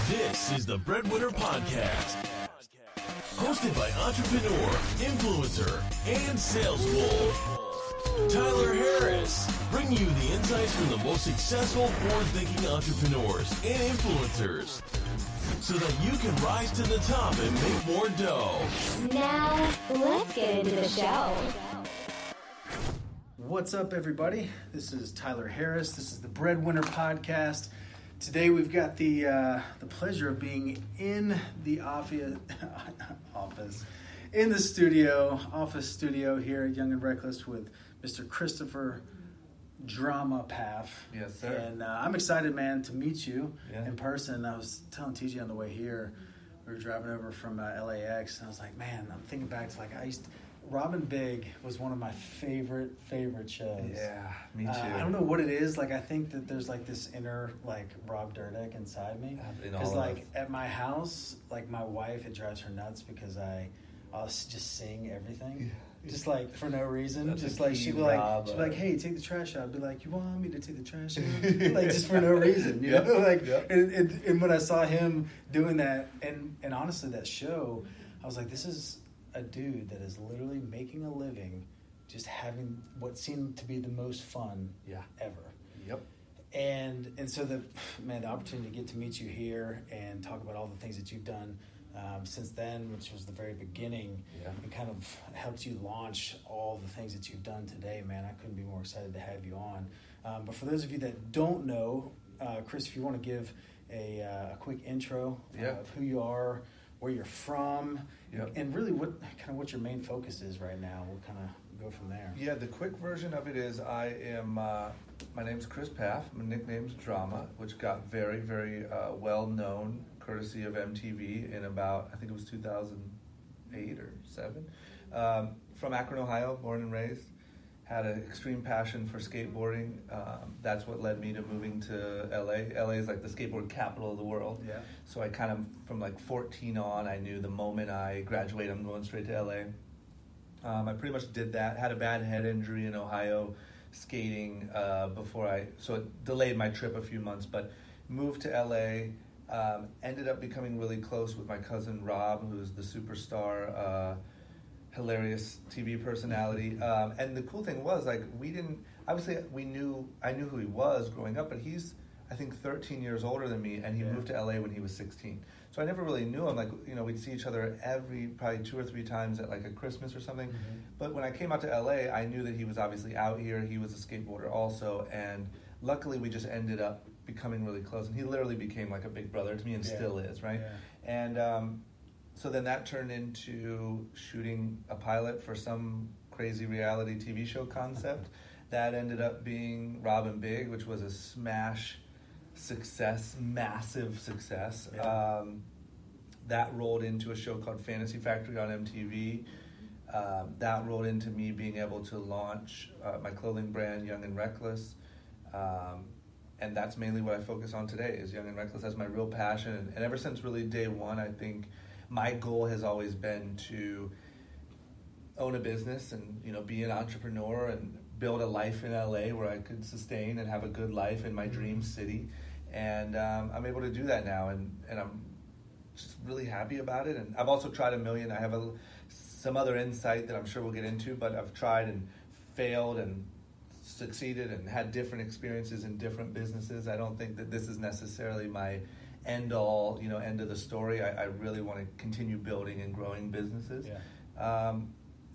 This is the BreadWinner Podcast, hosted by entrepreneur, influencer, and sales wolf, Tyler Harris, bringing you the insights from the most successful forward-thinking entrepreneurs and influencers, so that you can rise to the top and make more dough. Now, let's get into the show. What's up, everybody? This is Tyler Harris. This is the BreadWinner Podcast. Today we've got the pleasure of being in the office, in the office studio here at Young and Reckless with Mr. Christopher Drama Pfaff. Yes, sir. And I'm excited, man, to meet you in person. I was telling TJ on the way here, we were driving over from LAX, and I was like, man, I'm thinking back to Rob and Big was one of my favorite shows. Yeah, me too. I don't know what it is. I think that there's this inner Rob Dyrdek inside me. Because at my house, my wife, it drives her nuts because I'll just sing everything. Just for no reason. That's just she'd be like, hey, take the trash out. I'd be like, you want me to take the trash out? Just for no reason. You know? And when I saw him doing that, and honestly, that show, I was like, this is a dude that is literally making a living just having what seemed to be the most fun ever. Yep. And so the opportunity to get to meet you here and talk about all the things that you've done since then, which was the very beginning, and kind of helped you launch all the things that you've done today, man. I couldn't be more excited to have you on. But for those of you that don't know, Chris, if you want to give a quick intro of who you are, where you're from, and really what your main focus is right now. We'll kind of go from there. Yeah, the quick version of it is my name's Chris Pfaff. My nickname's Drama, which got very, very well known courtesy of MTV in about, I think it was 2008 or 7. From Akron, Ohio, born and raised. Had an extreme passion for skateboarding. That's what led me to moving to LA. LA is the skateboard capital of the world. Yeah. So I kind of, from 14 on, I knew the moment I graduate, I'm going straight to LA. I pretty much did that. Had a bad head injury in Ohio skating so it delayed my trip a few months, but moved to LA. Ended up becoming really close with my cousin Rob, who's the superstar, hilarious TV personality, and the cool thing was I knew who he was growing up, but he's I think 13 years older than me, and he moved to LA when he was 16. So I never really knew him. We'd see each other probably 2 or 3 times at a Christmas or something. Mm-hmm. But when I came out to LA, I knew that he was obviously out here. He was a skateboarder also, and luckily we just ended up becoming really close. And he literally became a big brother to me, and still is, right? Yeah. And so then that turned into shooting a pilot for some crazy reality TV show concept. That ended up being Rob and Big, which was a smash success, massive success. Yeah. That rolled into a show called Fantasy Factory on MTV. That rolled into me being able to launch my clothing brand, Young and Reckless. And that's mainly what I focus on today, is Young and Reckless. That's my real passion. And ever since really day one, I think my goal has always been to own a business and be an entrepreneur and build a life in LA where I could sustain and have a good life in my dream city. And I'm able to do that now, and I'm just really happy about it. And I've also tried a million. I have some other insight that I'm sure we'll get into, but I've tried and failed and succeeded and had different experiences in different businesses. I don't think that this is necessarily my end all, end of the story. I really want to continue building and growing businesses. Yeah.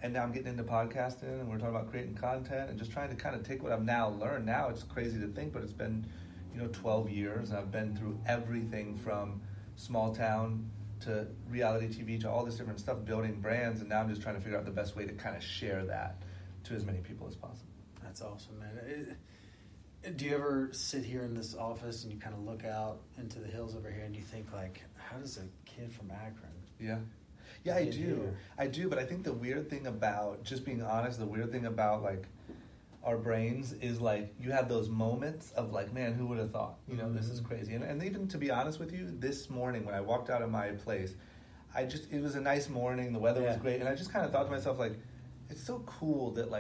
And now I'm getting into podcasting, and we're talking about creating content and just trying to kind of take what I've now learned. Now it's crazy to think, but it's been, 12 years, and I've been through everything from small town to reality TV to all this different stuff, building brands, and now I'm just trying to figure out the best way to kind of share that to as many people as possible. That's awesome, man. Do you ever sit here in this office and you kind of look out into the hills over here and you think how does a kid from Akron? Yeah, I do. But I think the weird thing about, just being honest, the weird thing about our brains is you have those moments of man, who would have thought? This is crazy. And even to be honest with you, this morning when I walked out of my place, it was a nice morning, the weather was great, and I just kind of thought to myself it's so cool that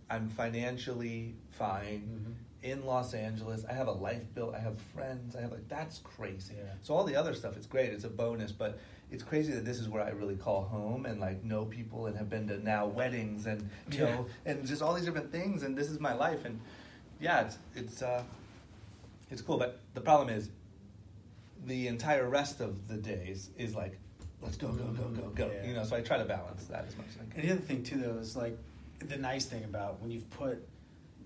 I'm financially fine in Los Angeles. I have a life built. I have friends. I have that's crazy. Yeah. So all the other stuff, it's great. It's a bonus, but it's crazy that this is where I really call home and know people and have been to now weddings and you know and just all these different things, and this is my life. And yeah, it's cool. But the problem is the entire rest of the days is let's go. Yeah. You know, so I try to balance that as much as I can. And the other thing too, though, is the nice thing about when you've put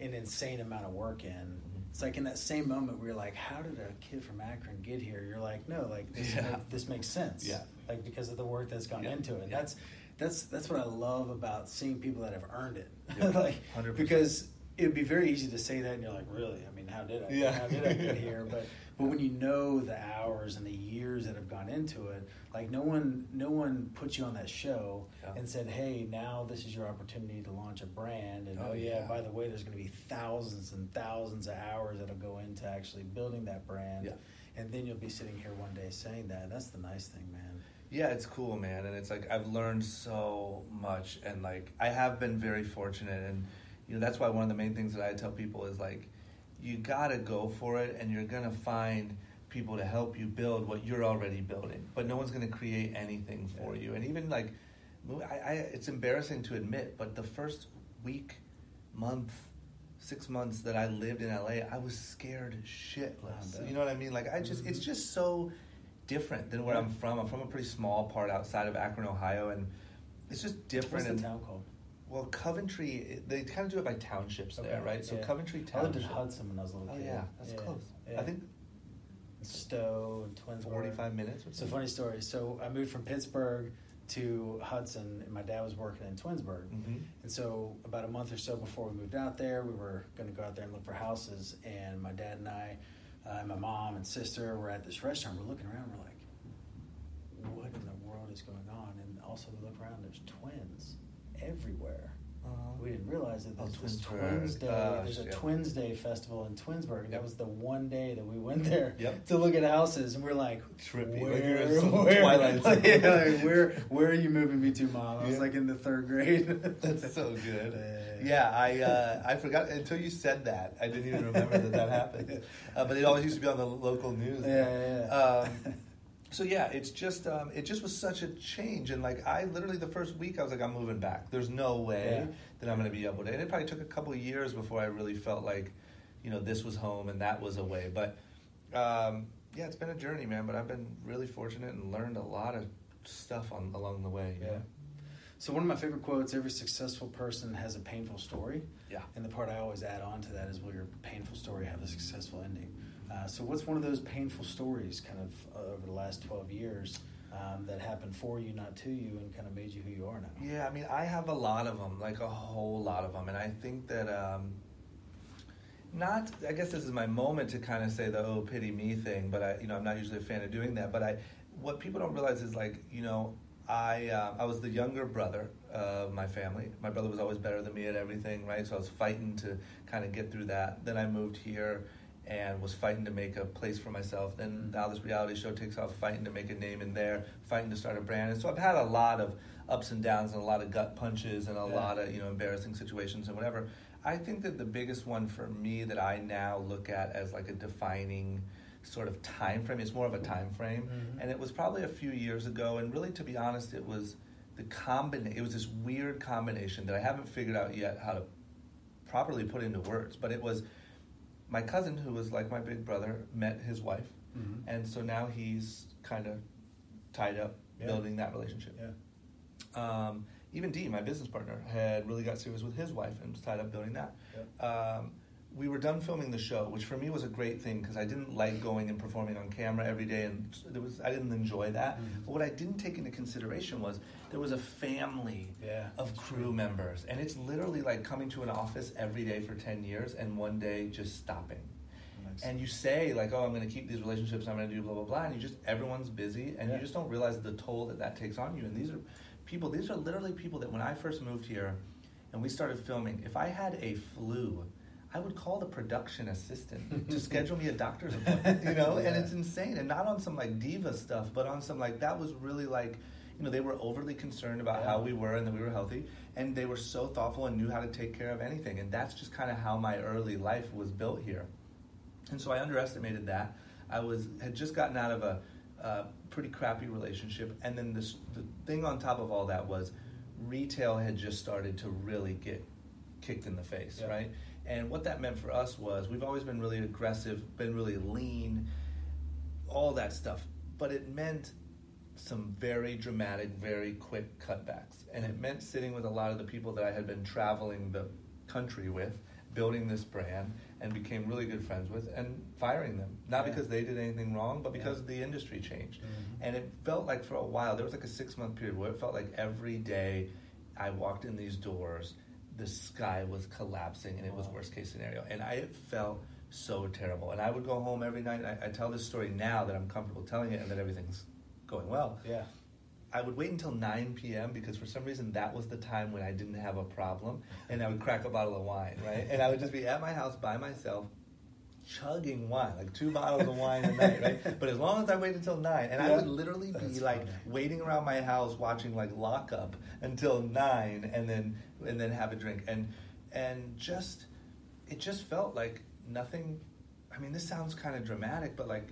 an insane amount of work in, it's in that same moment where you're like, how did a kid from Akron get here? You're like, no, this makes sense. Yeah. Because of the work that's gone into it. Yeah. That's what I love about seeing people that have earned it. Yeah. 100%. Because it would be very easy to say that and you're like, really? I mean, how did I? Yeah. How did I get here? But when you know the hours and the years that have gone into it, no one put you on that show and said, hey, now this is your opportunity to launch a brand. And by the way, there's going to be thousands and thousands of hours that'll go into actually building that brand. Yeah. And then you'll be sitting here one day saying that. That's the nice thing, man. Yeah, it's cool, man. And it's I've learned so much, and I have been very fortunate. And that's why one of the main things that I tell people is you gotta go for it, and you're gonna find people to help you build what you're already building. But no one's gonna create anything for you. And even it's embarrassing to admit, but the first week, month, 6 months that I lived in LA, I was scared shitless. You know what I mean? It's just so different than where I'm from. I'm from a pretty small part outside of Akron, Ohio, and it's just different. What's the town called? Well, Coventry, they kind of do it by townships there, right? So Coventry Township. I lived in Hudson when I was a little kid. Oh, yeah, that's close. Yeah. I think Stowe and Twinsburg. 45 minutes or something. It's a funny story. So I moved from Pittsburgh to Hudson, and my dad was working in Twinsburg. Mm-hmm. And so about a month or so before we moved out there, we were going to go out there and look for houses. And my dad and I, and my mom and sister were at this restaurant. We're looking around. We're like, what in the world is going on? And also we look around. There's twins everywhere. We didn't realize that there's this Twins Day. There's a Twins Day festival in Twinsburg, and that was the one day that we went there to look at houses, and we're like, trippy. Where are you moving me to, Mom? I was in the third grade. That's so good. I forgot until you said that. I didn't even remember that happened. But it always used to be on the local news. So it just was such a change, and I literally the first week I was I'm moving back. There's no way that I'm going to be able to. And it probably took a couple of years before I really felt this was home and that was away. But it's been a journey, man. But I've been really fortunate and learned a lot of stuff along the way. You know? So one of my favorite quotes: "Every successful person has a painful story." Yeah. And the part I always add on to that is, will your painful story have a successful ending? So what's one of those painful stories kind of over the last 12 years that happened for you, not to you, and kind of made you who you are now? Yeah, I mean, I have a lot of them, a whole lot of them. And I think that I guess this is my moment to kind of say the, oh, pity me thing, but I'm not usually a fan of doing that. But what people don't realize is I was the younger brother of my family. My brother was always better than me at everything, right? So I was fighting to kind of get through that. Then I moved here and was fighting to make a place for myself. Then now this reality show takes off, fighting to make a name in there, fighting to start a brand. And so I've had a lot of ups and downs and a lot of gut punches and a lot of embarrassing situations and whatever. I think that the biggest one for me that I now look at as a defining sort of time frame, it's more of a time frame, and it was probably a few years ago. And really, to be honest, it was it was this weird combination that I haven't figured out yet how to properly put into words. But it was my cousin, who was like my big brother, met his wife, and so now he's kind of tied up building that relationship. Even Dee, my business partner, had really got serious with his wife and was tied up building that. We were done filming the show, which for me was a great thing because I didn't like going and performing on camera every day, and I didn't enjoy that. But what I didn't take into consideration was there was a family of crew members, and it's literally like coming to an office every day for 10 years and one day just stopping. And you say oh, I'm going to keep these relationships, I'm going to do blah, blah, blah, and everyone's busy, and you just don't realize the toll that takes on you. And these are literally people that when I first moved here and we started filming, if I had a flu, I would call the production assistant to schedule me a doctor's appointment, and it's insane. And not on some diva stuff, but on some that was really they were overly concerned about how we were and that we were healthy, and they were so thoughtful and knew how to take care of anything. And that's just kind of how my early life was built here. And so I underestimated that. Had just gotten out of a pretty crappy relationship, and then the thing on top of all that was retail had just started to really get kicked in the face, right? And what that meant for us was we've always been really aggressive, been really lean, all that stuff. But it meant some very dramatic, very quick cutbacks. And it meant sitting with a lot of the people that I had been traveling the country with, building this brand, and became really good friends with, and firing them. Not because they did anything wrong, but because the industry changed. Mm-hmm. And it felt like for a while, there was like a 6-month period where it felt like every day I walked in these doors, the sky was collapsing, and it was worst case scenario. And I felt so terrible. And I would go home every night. I tell this story now that I'm comfortable telling it and that everything's going well. Yeah. I would wait until 9 p.m. because for some reason that was the time when I didn't have a problem, and I would crack a bottle of wine, right? And I would just be at my house by myself, chugging wine, like 2 bottles of wine a night, right? But as long as I waited until 9, and I would literally be like waiting around my house watching like Lock Up until 9, and then have a drink, and just it just felt like nothing. I mean, this sounds kind of dramatic, but like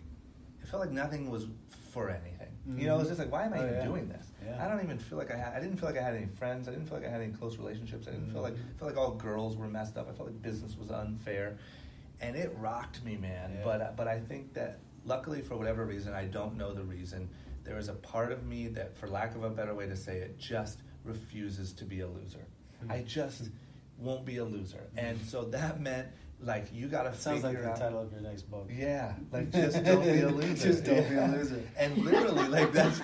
it felt like nothing was for anything. Mm-hmm. It was just like, why am I even doing this? Yeah. I don't even feel like I didn't feel like I had any friends. I didn't feel like I had any close relationships. I didn't feel like all girls were messed up. I felt like business was unfair. And it rocked me, man. Yeah. But I think that luckily, for whatever reason, I don't know the reason, there is a part of me that, for lack of a better way to say it, just refuses to be a loser. Mm-hmm. I just won't be a loser. And so that meant, like, you got to figure out... Sounds like the title of your next book. Yeah, like, just don't be a loser. Just don't be a loser. And literally, like, that's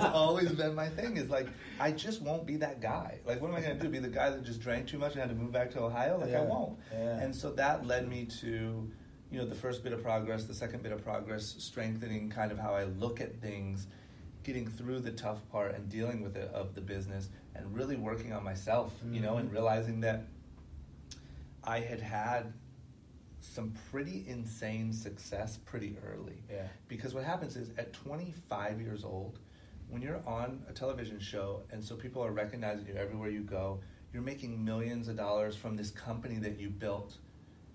always been my thing, is like, I just won't be that guy. Like, what am I going to do? Be the guy that just drank too much and had to move back to Ohio? Like, I won't. Yeah. And so that led me to, the first bit of progress, the second bit of progress, strengthening kind of how I look at things, getting through the tough part and dealing with it of the business, and really working on myself, and realizing that I had some pretty insane success pretty early. Yeah. Because what happens is, at 25 years old, when you're on a television show and so people are recognizing you everywhere you go, you're making millions of dollars from this company that you built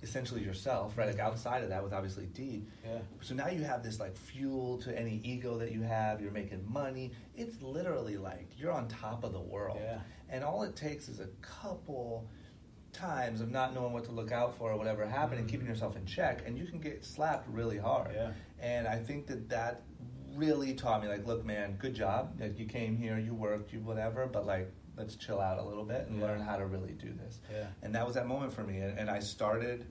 essentially yourself, right? Like, outside of that with obviously Dee. Yeah. So now you have this like fuel to any ego that you have, you're making money. It's literally like you're on top of the world. Yeah. And all it takes is a couple times of not knowing what to look out for or whatever happened, and keeping yourself in check, and you can get slapped really hard. Yeah. And I think that really taught me, like, look, man, good job. Like, you came here, you worked, you whatever, but like, let's chill out a little bit and learn how to really do this. Yeah. And that was that moment for me. And I started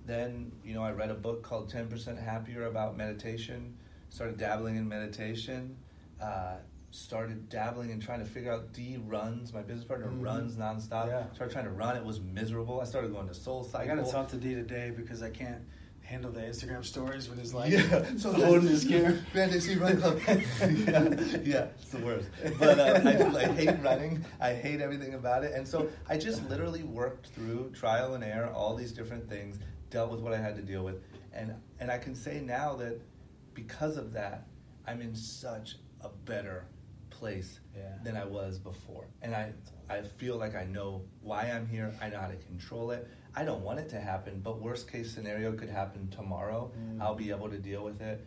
then, I read a book called 10% Happier about meditation, started dabbling in meditation, started dabbling and trying to figure out. Dee runs, my business partner, runs nonstop. Yeah. Started trying to run. It was miserable. I started going to Soul Cycle. I got to talk to Dee today because I can't handle the Instagram stories when he's like so holding his gear. Fantasy Run Club. yeah, it's the worst. But I hate running. I hate everything about it. And so I just literally worked through trial and error, all these different things, dealt with what I had to deal with. And I can say now that because of that, I'm in such a better place than I was before. And I feel like I know why I'm here. I know how to control it. I don't want it to happen, but worst case scenario could happen tomorrow. I'll be able to deal with it.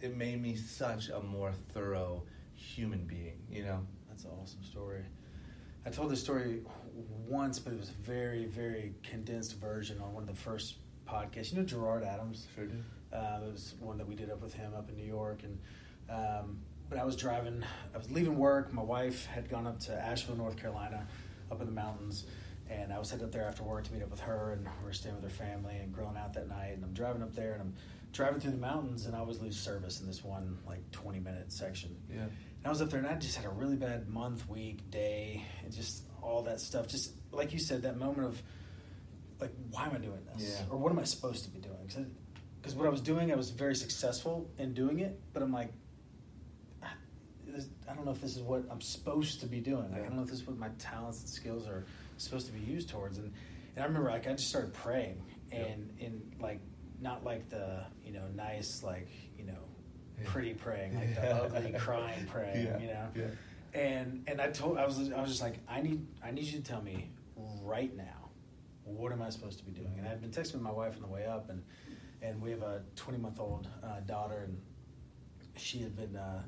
It made me such a more thorough human being, That's an awesome story. I told this story once, but it was a very, very condensed version on one of the first podcasts. You know Gerard Adams? Sure do. It was one that we did up with him up in New York, and but I was leaving work. My wife had gone up to Asheville, North Carolina, up in the mountains, and I was headed up there after work to meet up with her, and we were staying with her family and grilling out that night. And I'm driving up there, and I'm driving through the mountains, and I always lose service in this one, like, 20-minute section. Yeah. And I was up there, and I just had a really bad month, week, day, and just all that stuff. Just, like you said, that moment of, like, why am I doing this? Yeah. Or what am I supposed to be doing? Because what I was doing, I was very successful in doing it, but I'm like, I don't know if this is what I'm supposed to be doing. Like, I don't know if this is what my talents and skills are supposed to be used towards. And I remember, like, I just started praying, and in like, not like the nice, like, pretty praying, like the ugly crying praying, Yeah. And I was just like, I need you to tell me right now, what am I supposed to be doing? And I've been texting with my wife on the way up, and we have a 20-month-old daughter, and she had been a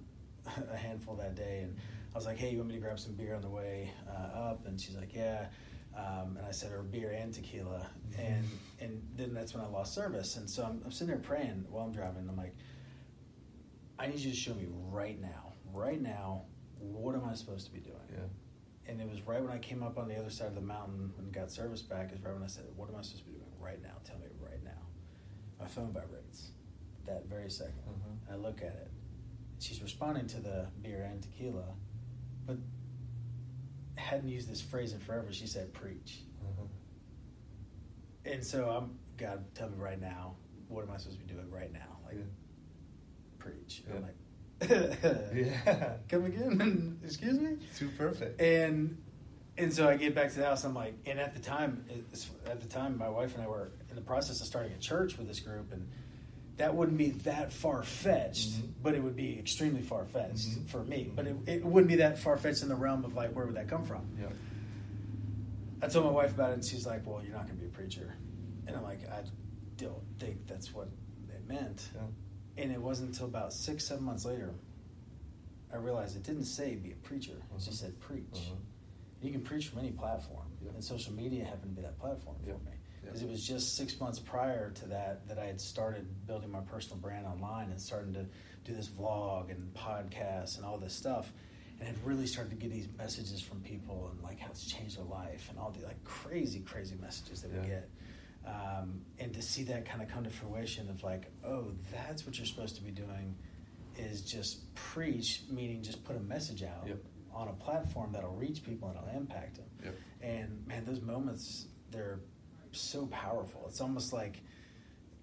handful that day, and I was like, hey, you want me to grab some beer on the way up? And she's like, yeah. And I said, or beer and tequila. And then that's when I lost service. And so I'm sitting there praying while I'm driving. I'm like, I need you to show me right now, what am I supposed to be doing? Yeah. And it was right when I came up on the other side of the mountain and got service back, is right when I said, what am I supposed to be doing right now? Tell me right now. My phone vibrates that very second. I look at it. She's responding to the beer and tequila, but hadn't used this phrase in forever. She said, preach. And so God, tell me right now, what am I supposed to be doing right now? Like, preach. And I'm like, come again? Excuse me? Too perfect. And so I get back to the house. I'm like, and at the time, my wife and I were in the process of starting a church with this group, and that wouldn't be that far-fetched, but it would be extremely far-fetched for me. But it wouldn't be that far-fetched in the realm of, like, where would that come from? Yeah. I told my wife about it, and she's like, well, you're not going to be a preacher. And I'm like, I don't think that's what it meant. Yeah. And it wasn't until about 6-7 months later, I realized it didn't say be a preacher. It just said preach. You can preach from any platform. And social media happened to be that platform for me. Because it was just 6 months prior to that I had started building my personal brand online and starting to do this vlog and podcasts and all this stuff, and had really started to get these messages from people and like how it's changed their life and all the like crazy messages that we get, and to see that kind of come to fruition of like, oh, that's what you're supposed to be doing, is just preach, meaning just put a message out on a platform that'll reach people and it'll impact them. And man, those moments, they're so powerful. It's almost like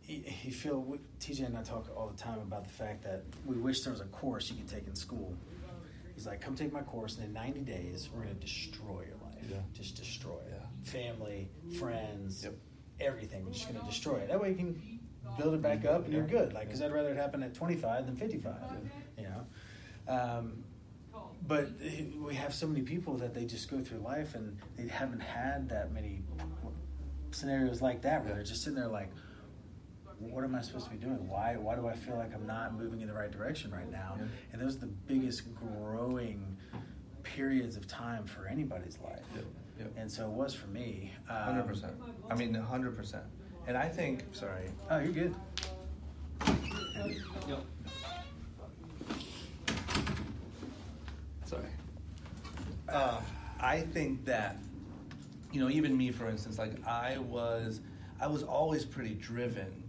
you feel, TJ and I talk all the time about the fact that we wish there was a course you could take in school. He's like, come take my course, and in 90 days we're going to destroy your life. Just destroy it. Family, friends, everything. We're just going to destroy it. That way you can build it back up and you're good. Like, because I'd rather it happen at 25 than 55. You know. But we have so many people that they just go through life and they haven't had that many scenarios like that where they're just sitting there like, what am I supposed to be doing? Why do I feel like I'm not moving in the right direction right now? And those are the biggest growing periods of time for anybody's life. And so it was for me. 100%. I mean, 100%. And I think, sorry. Oh, you're good. Sorry. I think that, you know, even me, for instance, like I was always pretty driven,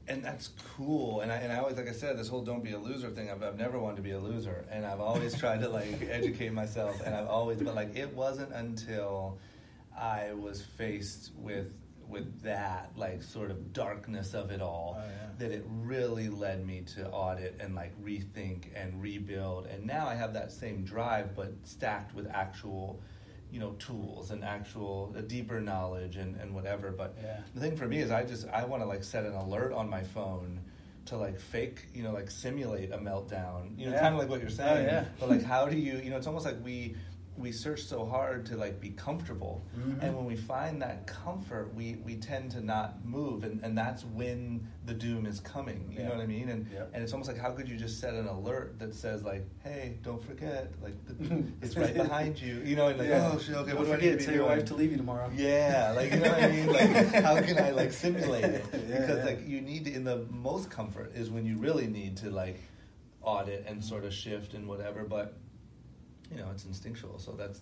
and that's cool. And I always, like I said, this whole "don't be a loser" thing. I've never wanted to be a loser, and I've always tried to like educate myself, and but like it wasn't until I was faced with that like sort of darkness of it all that it really led me to audit and like rethink and rebuild. And now I have that same drive, but stacked with actual, you know, tools and actual deeper knowledge and whatever. But the thing for me is I want to like set an alert on my phone to like fake, you know, like simulate a meltdown, you know, kind of like what you're saying. But like, how do you, you know, it's almost like we search so hard to like be comfortable, and when we find that comfort, we tend to not move, and that's when the doom is coming. You know what I mean? And it's almost like, how could you just set an alert that says like, hey, don't forget, like it's right behind you. You know, and like, oh shit, okay, what do I need to be tell your wife to leave you tomorrow. Yeah, like, you know what I mean? Like, how can I like simulate it? Because like you need to, in the most comfort is when you really need to like audit and sort of shift and whatever, but you know, it's instinctual. So that's.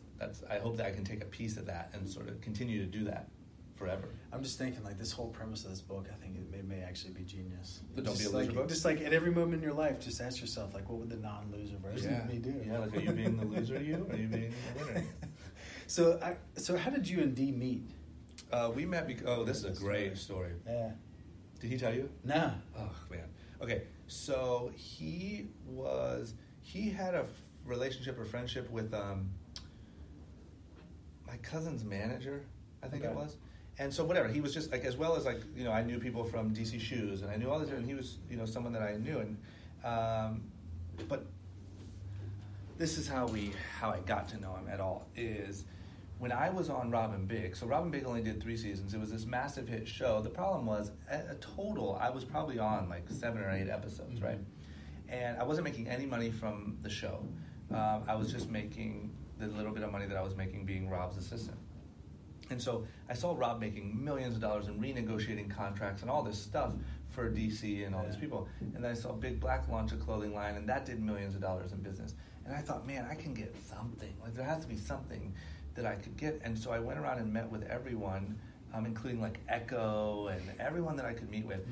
I hope that I can take a piece of that and sort of continue to do that forever. I'm just thinking, like, this whole premise of this book, I think it may actually be genius. The Don't Be a Loser book? Just like at every moment in your life, just ask yourself, like, what would the non-loser version of me do? Yeah, like, are you being the loser, or are you being the winner? So how did you and Dee meet? We met because, this is a great story. Yeah. Did he tell you? No. Oh, man. Okay, so he had a relationship or friendship with my cousin's manager, I think it was, And so whatever, he was just like, as well as like, you know, I knew people from DC Shoes, and I knew all this, and he was, you know, someone that I knew, and but this is how I got to know him at all, is when I was on Rob and Big. So Rob and Big only did 3 seasons. It was this massive hit show. The problem was, at a total, I was probably on like 7 or 8 episodes, right? And I wasn't making any money from the show. I was just making the little bit of money that I was making being Rob's assistant. And so I saw Rob making millions of dollars and renegotiating contracts and all this stuff for DC and all these people. And then I saw Big Black launch a clothing line, and that did millions of dollars in business. And I thought, man, I can get something. Like, there has to be something that I could get. And so I went around and met with everyone, including like Echo and everyone that I could meet with,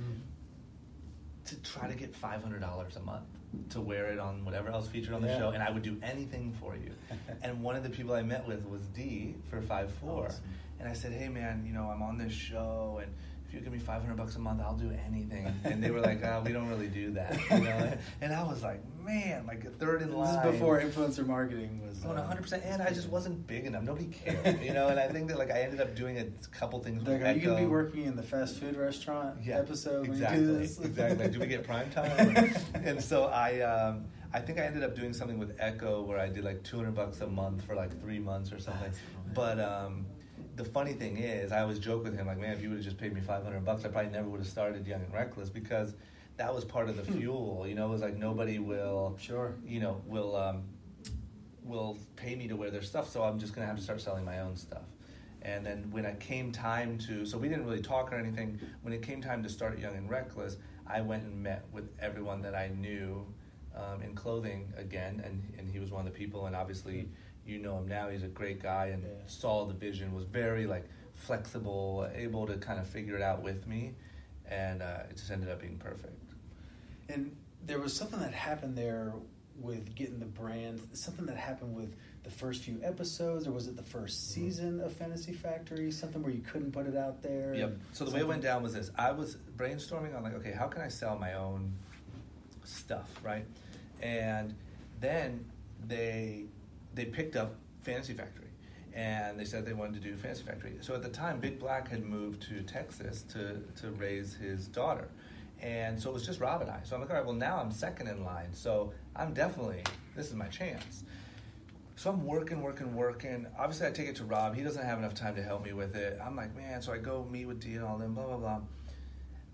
to try to get $500 a month to wear it on whatever else featured on the show, and I would do anything for you. And one of the people I met with was D for 5'4", awesome. And I said, hey man, you know, I'm on this show, and if you give me $500 a month, I'll do anything. And they were like, we don't really do that, you know. And I was like, man, like a third in line. This is before influencer marketing was 100%, and I just wasn't big enough. Nobody cared, you know. And I think that like I ended up doing a couple things. Like, are you gonna be working in the fast food restaurant episode exactly, when you do this? Exactly. Do we get prime time? And so I think I ended up doing something with Echo where I did like $200 a month for like 3 months or something. But the funny thing is, I always joke with him, like, man, if you would have just paid me $500, I probably never would have started Young and Reckless, because that was part of the fuel. You know, it was like nobody will, you know, will pay me to wear their stuff, so I'm just gonna have to start selling my own stuff. And then when it came time to, so we didn't really talk or anything. When it came time to start Young and Reckless, I went and met with everyone that I knew in clothing again, and he was one of the people. And obviously, you know him now. He's a great guy, and saw the vision, was very like flexible, able to kind of figure it out with me, and it just ended up being perfect. And there was something that happened there with getting the brand, something that happened with the first few episodes, or was it the first season of Fantasy Factory, something where you couldn't put it out there? Yep. So the way it went down was this. I was brainstorming on like, okay, how can I sell my own stuff, right? And then they picked up Fantasy Factory, and they said they wanted to do Fantasy Factory. So at the time, Big Black had moved to Texas to raise his daughter. And so it was just Rob and I. So I'm like, all right, well, now I'm second in line. So I'm definitely, this is my chance. So I'm working. Obviously, I take it to Rob. He doesn't have enough time to help me with it. I'm like, man, so I go meet with D and all them, blah, blah, blah.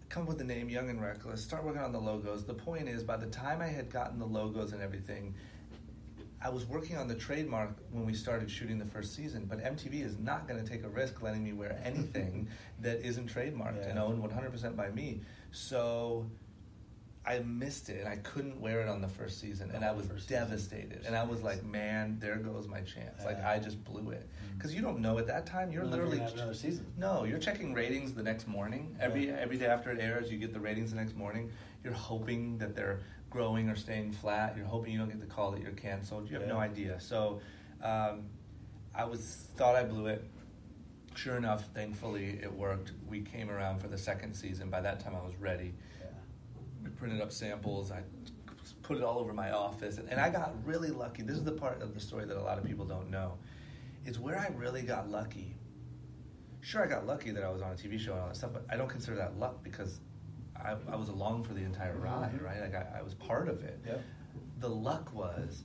Come up with the name Young and Reckless, start working on the logos. The point is, by the time I had gotten the logos and everything, I was working on the trademark when we started shooting the first season, but MTV is not going to take a risk letting me wear anything that isn't trademarked and owned 100% by me. So I missed it, and I couldn't wear it on the first season, and I was devastated. And I was like, man, there goes my chance. Like, I just blew it. Because you don't know at that time. You're literally... have another season. No, you're checking ratings the next morning. Every day after it airs, you get the ratings the next morning. You're hoping that they're growing or staying flat. You're hoping you don't get the call that you're canceled. You have no idea. So thought I blew it. Sure enough, thankfully, it worked. We came around for the second season. By that time, I was ready. We printed up samples. I put it all over my office. And I got really lucky. This is the part of the story that a lot of people don't know. It's where I really got lucky. Sure, I got lucky that I was on a TV show and all that stuff, but I don't consider that luck because I was along for the entire ride, right? Like I was part of it. Yep. The luck was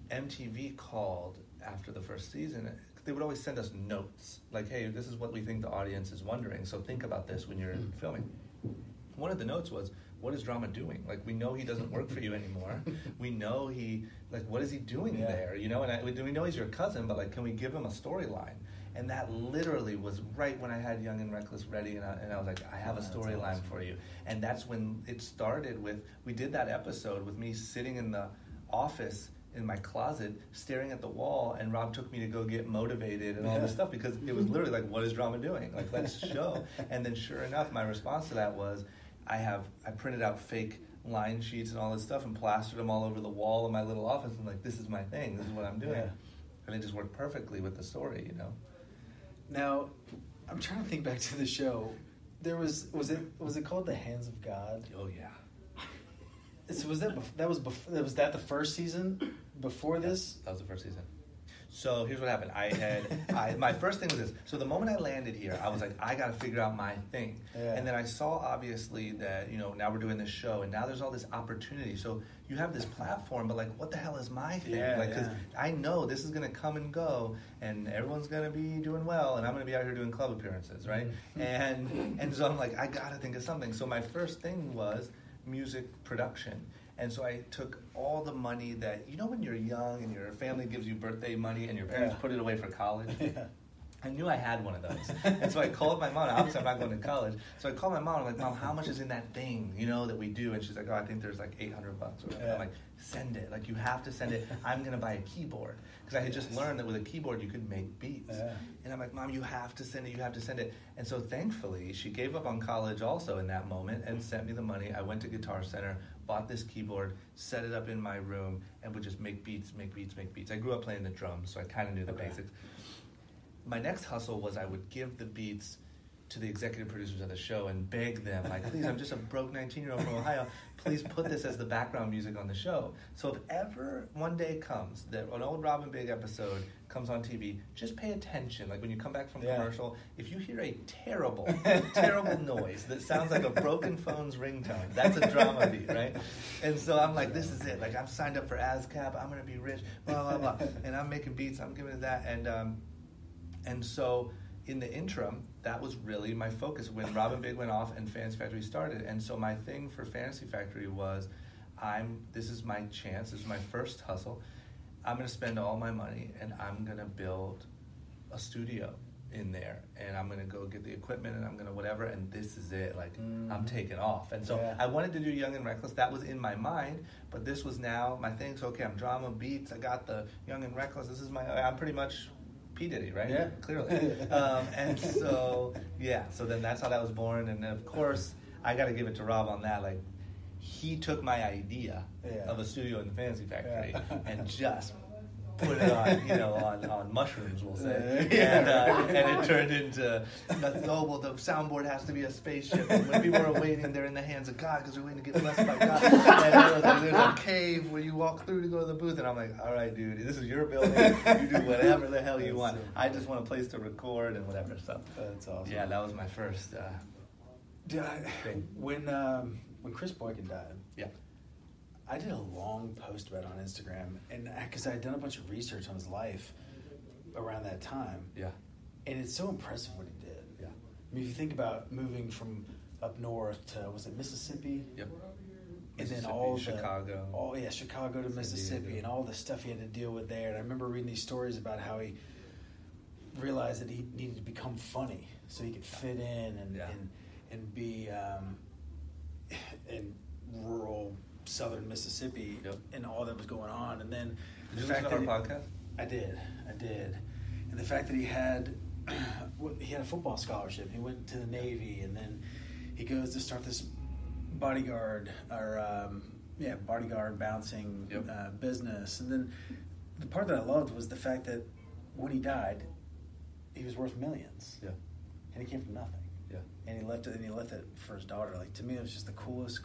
MTV called after the first season. They would always send us notes like, hey, this is what we think the audience is wondering, so think about this when you're filming. One of the notes was, what is Drama doing? Like, we know he doesn't work for you anymore. We know what is he doing there? You know, and we know he's your cousin, but like, can we give him a storyline? And that literally was right when I had Young and Reckless ready, and I was like, I have a storyline for you. And that's when it started with, we did that episode with me sitting in the office in my closet, staring at the wall, and Rob took me to go get motivated and all this stuff, because it was literally like, what is Drama doing? Like, let's show. And then sure enough, my response to that was, I printed out fake line sheets and all this stuff and plastered them all over the wall in my little office, and like, this is my thing, this is what I'm doing. And it just worked perfectly with the story, you know? Now, I'm trying to think back to the show. There was it called The Hands of God? Oh yeah. So was that the first season before this? That was the first season. So here's what happened. My first thing was this. So the moment I landed here, I was like, I got to figure out my thing. Yeah. And then I saw, obviously, that, now we're doing this show, and now there's all this opportunity. So you have this platform, but, what the hell is my thing? Because I know this is going to come and go, and everyone's going to be doing well, and I'm going to be out here doing club appearances, right? And so I'm like, I got to think of something. So my first thing was music production. And so I took all the money that, when you're young and your family gives you birthday money and your parents put it away for college. Yeah. I knew I had one of those. And so I called my mom. Obviously, I'm not going to college. So I called my mom. I'm like, Mom, how much is in that thing, that we do? And she's like, I think there's $800 or whatever. Yeah. I'm like, send it. You have to send it. I'm going to buy a keyboard. Because I had just learned that with a keyboard, you could make beats. Yeah. And I'm like, Mom, you have to send it. You have to send it. And so thankfully, she gave up on college also in that moment and sent me the money. I went to Guitar Center, bought this keyboard, set it up in my room, and would just make beats. I grew up playing the drums, so I kind of knew the basics. My next hustle was I would give the beats to the executive producers of the show and beg them, please, I'm just a broke 19-year-old from Ohio, please put this as the background music on the show. So if ever one day comes that an old Rob and Big episode comes on TV, just pay attention. When you come back from commercial, if you hear a terrible, terrible noise that sounds like a broken phone's ringtone, that's a drama beat, right? And so I'm like, this is it. I'm signed up for ASCAP, I'm going to be rich, blah, blah, blah. And I'm making beats, I'm giving it that. And so in the interim, that was really my focus when Rob and Big went off and Fantasy Factory started. And so my thing for Fantasy Factory was, this is my chance, this is my first hustle. I'm going to spend all my money and I'm going to build a studio in there. And I'm going to go get the equipment and I'm going to whatever. And this is it. I'm taking off. And so I wanted to do Young and Reckless. That was in my mind. But this was now my thing. So, okay, I'm drama, beats. I got the Young and Reckless. I'm pretty much P. Diddy, right? Yeah. Clearly. And so, so then that's how that was born. And then, of course, I got to give it to Rob on that. He took my idea of a studio in the Fantasy Factory and just put it on, on mushrooms, we'll say. And it turned into, the soundboard has to be a spaceship. And when people are waiting, they're in the hands of God because they're waiting to get blessed by God. And there's a cave where you walk through to go to the booth. And I'm like, all right, dude, this is your building. You do whatever the hell you want. I just want a place to record and whatever stuff. That's awesome. Yeah, that was my first thing. When Chris Boykin died, I did a long post about it on Instagram, and because I had done a bunch of research on his life around that time. Yeah. And it's so impressive what he did. Yeah. I mean, if you think about moving from up north to, was it Mississippi? Yep. And then all Chicago. Chicago to Mississippi, and all the stuff he had to deal with there. And I remember reading these stories about how he realized that he needed to become funny so he could fit in and be in rural southern Mississippi and all that was going on. And then did you listen to our podcast? I did. And the fact that he had a football scholarship. He went to the Navy, and then he goes to start this bodyguard bouncing business. And then the part that I loved was the fact that when he died, he was worth millions. Yeah. And he came from nothing. Yeah. And he left it for his daughter. To me, it was just the coolest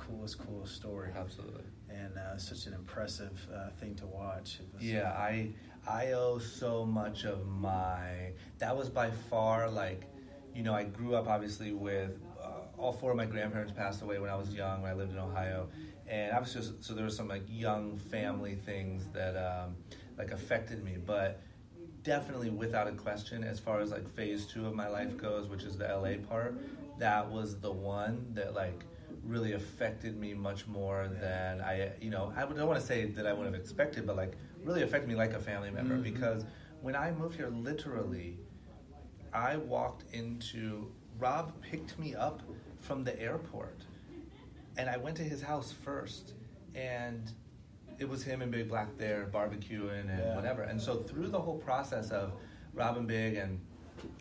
story. Absolutely. And such an impressive thing to watch. I owe so much of that was by far, I grew up obviously with, all four of my grandparents passed away when I was young, when I lived in Ohio. And obviously, so there were some young family things that affected me. But definitely, without a question, as far as phase 2 of my life goes, which is the LA part, that was the one that really affected me much more than I don't want to say that I would have expected, but really affected me like a family member. Mm-hmm. Because when I moved here, literally, I walked into, Rob picked me up from the airport, and I went to his house first, and it was him and Big Black there barbecuing and whatever. And so through the whole process of Rob and Big, and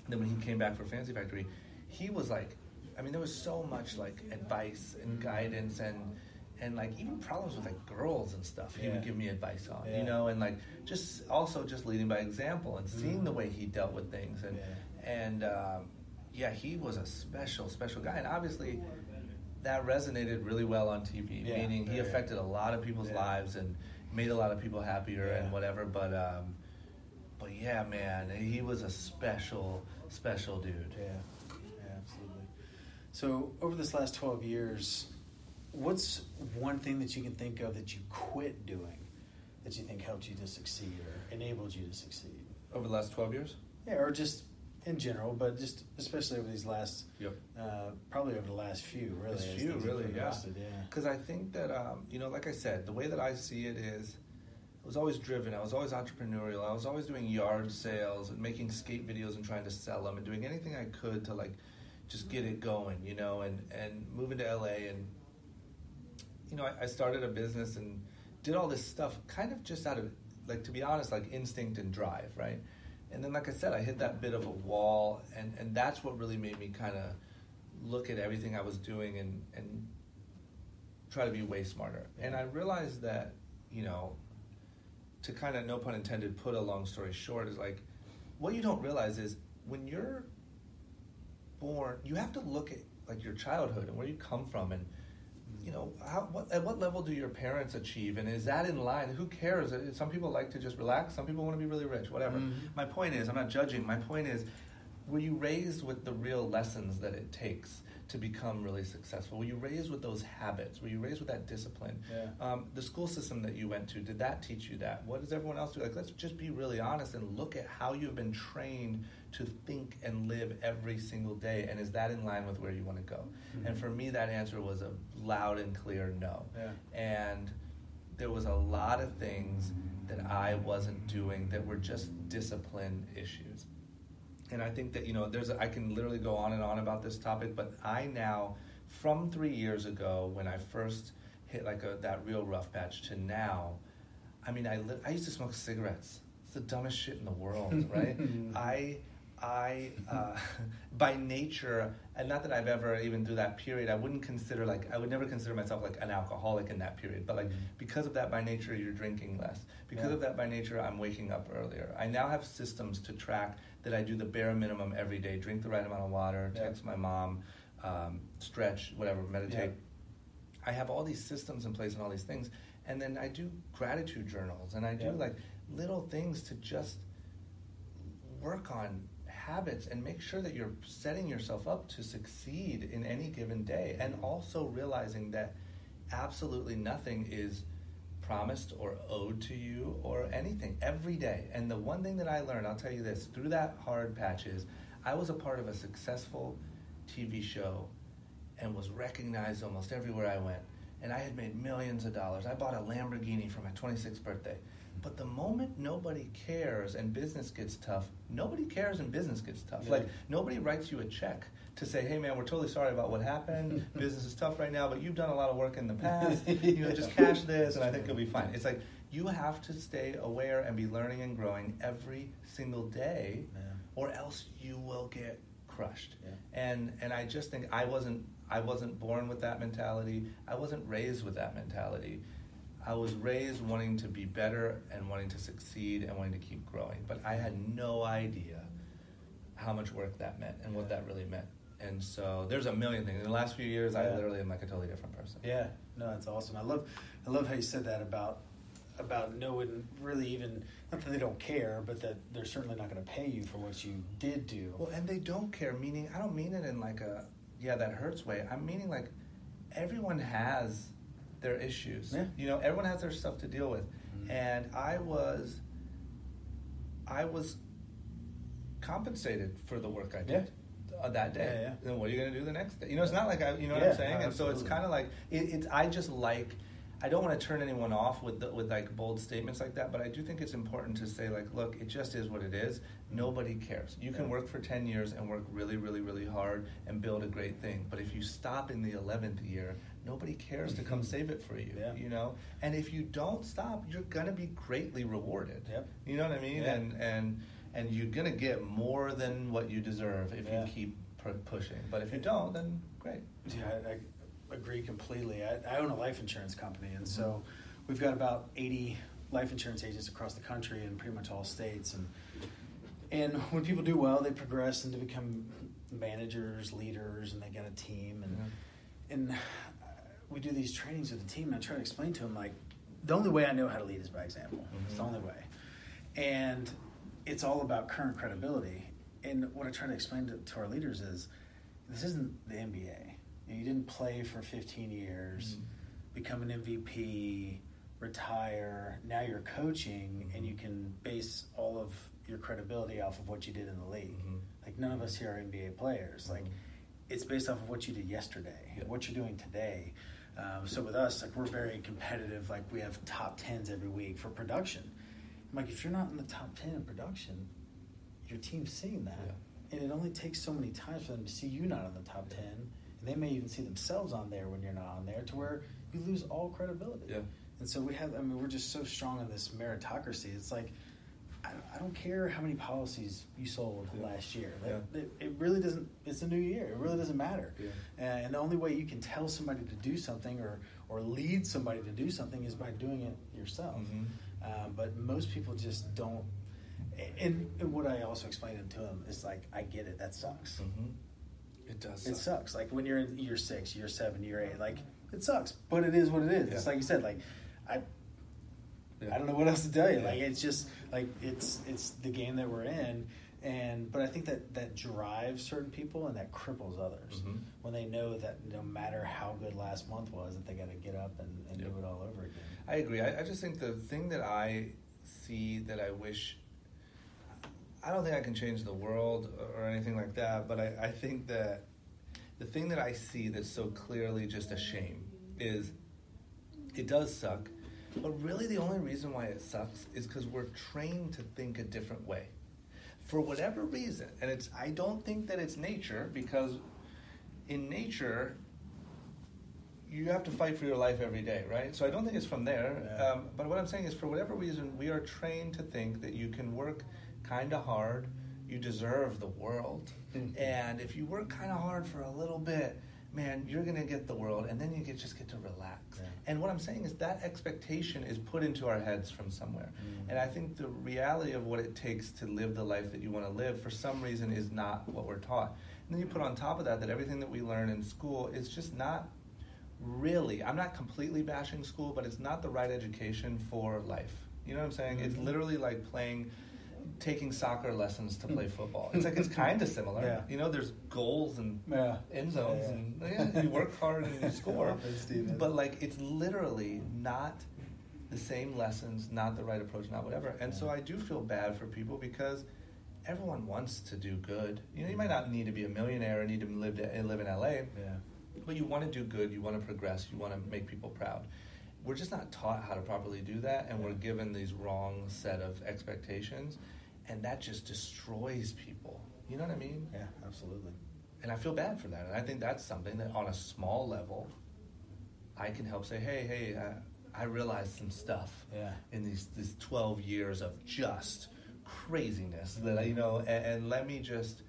then when he came back for Fantasy Factory, he was there was so much advice and guidance and even problems with girls and stuff he would give me advice on, and just leading by example and seeing the way he dealt with things. And he was a special guy. And obviously that resonated really well on TV, meaning he affected a lot of people's lives and made a lot of people happier and whatever. But But yeah, man, he was a special dude. Yeah, absolutely. So over this last 12 years, what's one thing that you can think of that you quit doing that you think helped you to succeed or enabled you to succeed? Over the last 12 years? Yeah, or just in general, but just especially over these last, probably over the last few, really. Yeah. Because I think that, like I said, the way that I see it is, I was always driven. I was always entrepreneurial. I was always doing yard sales and making skate videos and trying to sell them and doing anything I could to like just get it going, and moving to LA and, I started a business and did all this stuff kind of just out of, like, to be honest, like instinct and drive, right? And then, like I said, I hit that bit of a wall, and that's what really made me kind of look at everything I was doing and try to be way smarter. And I realized that, to kind of, no pun intended, put a long story short, is like, what you don't realize is when you're born, you have to look at like your childhood and where you come from, and at what level do your parents achieve, and is that in line? Who cares? Some people like to just relax. Some people want to be really rich. Whatever. Mm-hmm. My point is, I'm not judging. My point is, were you raised with the real lessons that it takes to become really successful? Were you raised with those habits? Were you raised with that discipline? Yeah. The school system that you went to, did that teach you that? What does everyone else do? Like, let's just be really honest and look at how you've been trained to think and live every single day, and is that in line with where you want to go? Mm-hmm. And for me, that answer was a loud and clear no. Yeah. And there was a lot of things that I wasn't doing that were just discipline issues. And I think that, I can literally go on and on about this topic, but I now, from 3 years ago when I first hit like that real rough patch to now, I mean, I used to smoke cigarettes. It's the dumbest shit in the world, right? I by nature, and not that I've ever, even through that period, I would never consider myself like an alcoholic in that period, but like, because of that, by nature, you're drinking less. Because of that, by nature, I'm waking up earlier. I now have systems to track that I do the bare minimum every day, drink the right amount of water, text my mom, stretch, whatever, meditate. I have all these systems in place and all these things. And then I do gratitude journals, and I do like little things to just work on habits and make sure that you're setting yourself up to succeed in any given day, and also realizing that absolutely nothing is promised or owed to you or anything every day. And the one thing that I learned, I'll tell you this, through that hard patch is I was a part of a successful TV show and was recognized almost everywhere I went. And I had made millions of dollars. I bought a Lamborghini for my 26th birthday. But the moment nobody cares and business gets tough, nobody cares and business gets tough. Yeah. Like, nobody writes you a check to say, hey man, we're totally sorry about what happened. Business is tough right now, but you've done a lot of work in the past. Just cash this and I think you'll be fine. It's like, you have to stay aware and be learning and growing every single day, or else you will get crushed. Yeah. And I just think I wasn't born with that mentality. I wasn't raised with that mentality. I was raised wanting to be better and wanting to succeed and wanting to keep growing. But I had no idea how much work that meant and what that really meant. And so there's a million things. In the last few years, I literally am like a totally different person. Yeah, no, that's awesome. I love how you said that about knowing really, even, not that they don't care, but that they're certainly not going to pay you for what you did do. Well, and they don't care, meaning, I don't mean it in like a, that hurts way. I'm meaning like, everyone has their issues. Yeah. Everyone has their stuff to deal with. Mm-hmm. And I was compensated for the work I did that day. Yeah. Then what are you going to do the next day? It's not like what I'm saying? And so it's kind of like, I don't want to turn anyone off with like bold statements like that, but I do think it's important to say, like, look, it just is what it is. Nobody cares. You can work for 10 years and work really, really, really hard and build a great thing. But if you stop in the 11th year, nobody cares to come save it for you, And if you don't stop, you're going to be greatly rewarded. Yep. You know what I mean? Yeah. And you're going to get more than what you deserve if you keep pushing. But if you don't, then great. Yeah, I agree completely. I own a life insurance company, and so we've got about 80 life insurance agents across the country in pretty much all states. And when people do well, they progress and to become managers, leaders, and they get a team. And we do these trainings with the team, and I try to explain to them, like, the only way I know how to lead is by example. Mm-hmm. It's the only way. And it's all about current credibility. And what I try to explain to our leaders is, this isn't the NBA. You didn't play for 15 years, become an MVP, retire. Now you're coaching, and you can base all of your credibility off of what you did in the league. Like, none of us here are NBA players. Like, it's based off of what you did yesterday, what you're doing today. So with us, like, we're very competitive. Like, we have top 10s every week for production. I'm like, if you're not in the top 10 in production, your team's seeing that. And it only takes so many times for them to see you not in the top 10. And they may even see themselves on there when you're not on there, to where you lose all credibility. And so we're just so strong in this meritocracy. It's like, I don't care how many policies you sold last year. It really doesn't. It's a new year. It really doesn't matter. And the only way you can tell somebody to do something or lead somebody to do something is by doing it yourself. But most people just don't. And what I also explain to them is, like, I get it. That sucks. It does. It sucks. Like, when you're in year 6, year 7, year 8, like, it sucks. But it is what it is. It's like you said. Like, I don't know what else to tell you. Like, it's just like it's the game that we're in, but I think that drives certain people and that cripples others when they know that no matter how good last month was, that they got to get up and do it all over again. I agree. I just think the thing that I see that I wish, I don't think I can change the world or anything like that, but I think that the thing that I see that's so clearly just a shame is, it does suck. But really the only reason why it sucks is because we're trained to think a different way. For whatever reason. And I don't think that it's nature, because in nature, you have to fight for your life every day, right? So I don't think it's from there. But what I'm saying is, for whatever reason, we are trained to think that you can work kind of hard, you deserve the world. And if you work kind of hard for a little bit, man, you're going to get the world, and then you just get to relax. And what I'm saying is, that expectation is put into our heads from somewhere. And I think the reality of what it takes to live the life that you want to live, for some reason, is not what we're taught. And then you put on top of that everything that we learn in school is just not really, I'm not completely bashing school, but it's not the right education for life. You know what I'm saying? It's literally like taking soccer lessons to play football. It's like, it's kind of similar. You know, there's goals and end zones, and you work hard and you score. But, like, it's literally not the same lessons, not the right approach, not whatever. And so I do feel bad for people, because everyone wants to do good. You know, you might not need to be a millionaire or need to live in LA, but you want to do good, you want to progress, you want to make people proud. We're just not taught how to properly do that, and we're given these wrong set of expectations. And that just destroys people. You know what I mean? Yeah, absolutely. And I feel bad for that. And I think that's something that, on a small level, I can help say, hey, I realized some stuff in these 12 years of just craziness that and let me just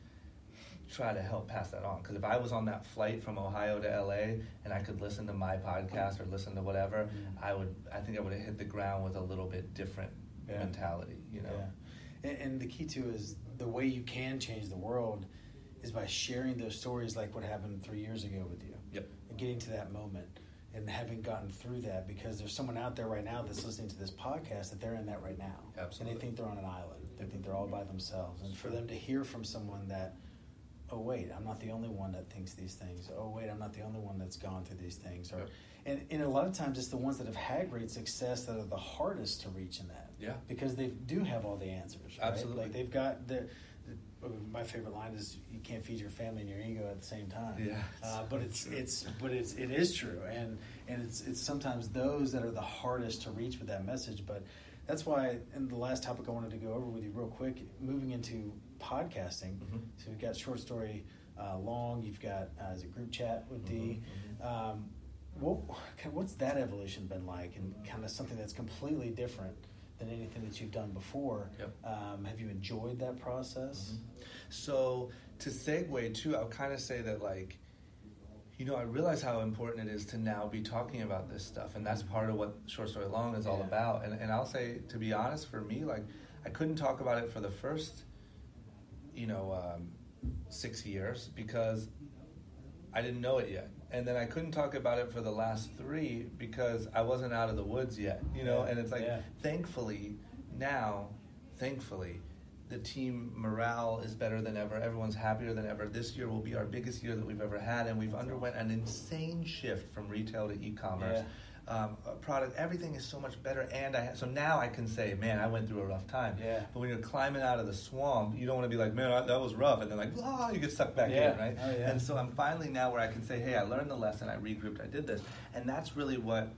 try to help pass that on. Because if I was on that flight from Ohio to LA and I could listen to my podcast or listen to whatever, I think I would have hit the ground with a little bit different mentality, you know? And the key too is, the way you can change the world is by sharing those stories, like what happened 3 years ago with you. And getting to that moment and having gotten through that, because there's someone out there right now that's listening to this podcast that they're in that right now. Absolutely. And they think they're on an island. They think they're all by themselves. And for them to hear from someone that, oh wait, I'm not the only one that thinks these things. Oh wait, I'm not the only one that's gone through these things. And a lot of times it's the ones that have had great success that are the hardest to reach in that. Because they do have all the answers. Right? Absolutely. Like, they've got my favorite line is, you can't feed your family and your ego at the same time. But it is true. And it's sometimes those that are the hardest to reach with that message. But that's why, in the last topic I wanted to go over with you real quick, moving into podcasting. So we've got Short Story Long, you've got is it Group Chat with D. What's that evolution been like, and kind of something that's completely different than anything that you've done before? Have you enjoyed that process? So, to segue too, I'll kind of say that, like, I realize how important it is to now be talking about this stuff, and that's part of what Short Story Long is all about. And I'll say, to be honest, for me, like, I couldn't talk about it for the first 6 years, because I didn't know it yet. And then I couldn't talk about it for the last 3 because I wasn't out of the woods yet, and it's like, thankfully, the team morale is better than ever. Everyone's happier than ever. This year will be our biggest year that we've ever had, and we've underwent an insane shift from retail to e-commerce. Product, everything is so much better, and so now I can say, man, I went through a rough time. Yeah. But when you're climbing out of the swamp, you don't want to be like, man, that was rough, and then like, oh, you get sucked back in, right? Oh, yeah. And so I'm finally now where I can say, hey, I learned the lesson, I regrouped, I did this, and that's really what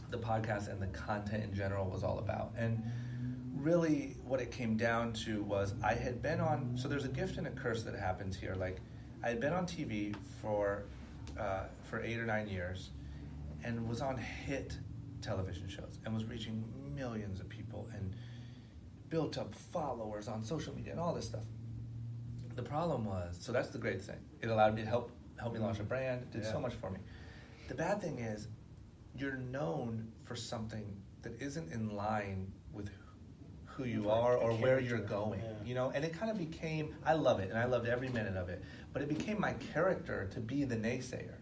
the podcast and the content in general was all about. And really what it came down to was I had been on, so there's a gift and a curse that happens here. Like, I had been on TV for 8 or 9 years, and was on hit television shows and was reaching millions of people and built up followers on social media and all this stuff. The problem was, so that's the great thing. It allowed me to help me launch a brand. It did so much for me. The bad thing is you're known for something that isn't in line with who you are or where you're going, you know? And it kind of became, I love it, and I loved every minute of it, but it became my character to be the naysayer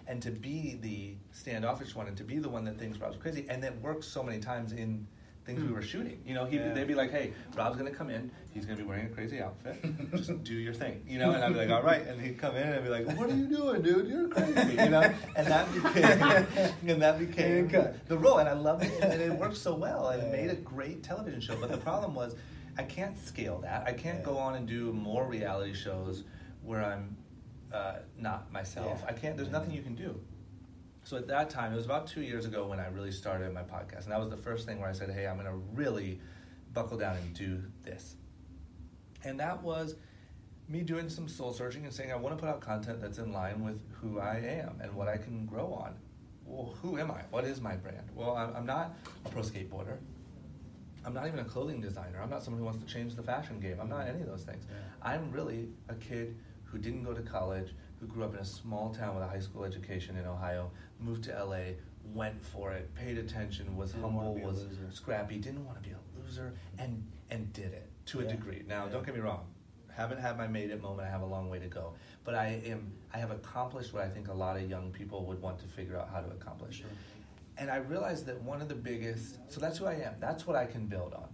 and to be the standoffish one and to be the one that thinks Rob's crazy, and that worked so many times in things we were shooting. You know, they'd be like, hey, Rob's going to come in, he's going to be wearing a crazy outfit, just do your thing, you know? And I'd be like, all right, and he'd come in and I'd be like, what are you doing, dude? You're crazy, you know? And that became the role, and I loved it, and it worked so well, and it made a great television show. But the problem was, I can't scale that. I can't go on and do more reality shows where I'm not myself. I can't, there's nothing you can do. So at that time, it was about 2 years ago when I really started my podcast. And that was the first thing where I said, hey, I'm going to really buckle down and do this. And that was me doing some soul searching and saying, I want to put out content that's in line with who I am and what I can grow on. Well, who am I? What is my brand? Well, I'm not a pro skateboarder. I'm not even a clothing designer. I'm not someone who wants to change the fashion game. I'm not any of those things. I'm really a kid who didn't go to college, who grew up in a small town with a high school education in Ohio, moved to LA, went for it, paid attention, was humble, was scrappy, didn't want to be a loser, and did it to a degree. Now, don't get me wrong. Haven't had my made it moment. I have a long way to go. But I have accomplished what I think a lot of young people would want to figure out how to accomplish. Sure. And I realized that one of the biggest, so that's who I am. That's what I can build on.